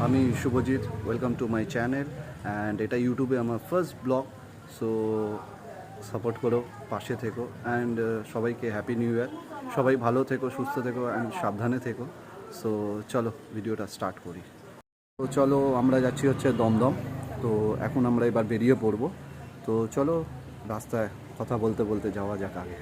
আমি Shubhajit, welcome to my channel and এটা ইউটিউবে আমার ফার্স্ট ব্লগ। সো সাপোর্ট করো, পাশে থেকো অ্যান্ড সবাইকে হ্যাপি নিউ ইয়ার। সবাই ভালো থেকো, সুস্থ থেকো অ্যান্ড সাবধানে থেকো। সো চলো ভিডিওটা স্টার্ট করি। তো চলো, আমরা যাচ্ছি হচ্ছে দমদম। তো এখন আমরা এবার বেরিয়ে পড়বো। তো চলো রাস্তায় কথা বলতে বলতে যাওয়া যাক আগে।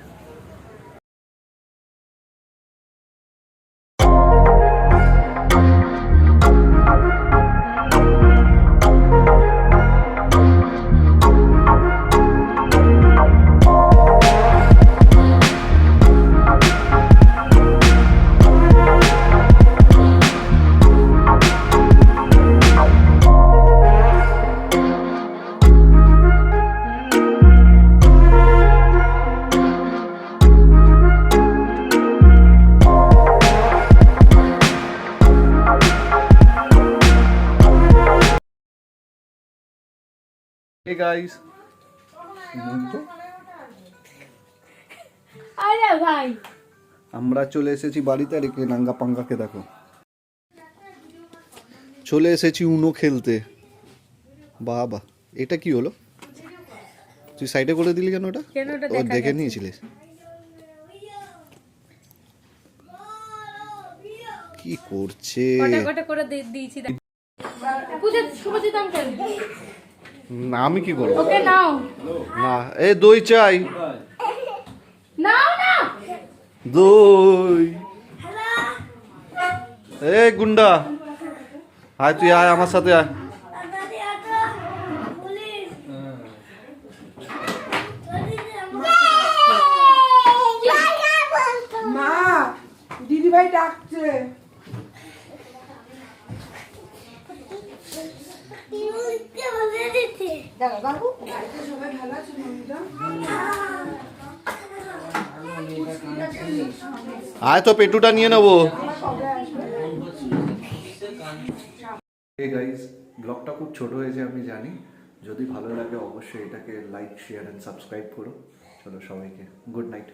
Hey guys, আরে ভাই আমরা চলে এসেছি বাড়িতে। আর একে নাঙ্গা পাঙ্গাকে দেখো, চলে এসেছি উনো খেলতে। বাবা, এটা কি হলো? তুই সাইডে করে দিলি কেন? ওটা কেন ওটা ও দেখা দেখে যাচ্ছে? নিয়েছিলিস? কি করছে? কটা কটা করে দিয়েছি পূজা শুভজিৎ আঙ্কেল না, আমি কি করবো? ওকে নাও না, এ দই চাই, নাও না দই। এ গুন্ডা, আয় তুই, আয় আমার সাথে আয়। মা দিদি ভাই ডাকছে। বাবু বাড়িতে সবাই ভালো আছে? আয় তো পেটুটা নিয়ে নেবো। হে গাইস, ব্লগটা খুব ছোট হয়েছে আমি জানি। যদি ভালো লাগে অবশ্যই এটাকে লাইক, শেয়ার এন্ড সাবস্ক্রাইব করো। চলো সবাইকে গুড নাইট।